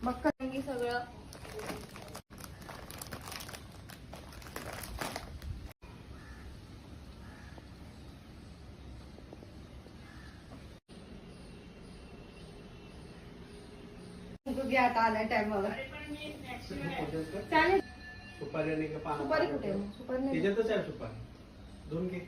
मग करेंगे सगळं. घ्या आता आलाय टाइमवर. चालेल. सुपारी आणि सुपारी कुठे? सुपारी नाही. त्याच्यातच आहे सुपारी. दोन घे.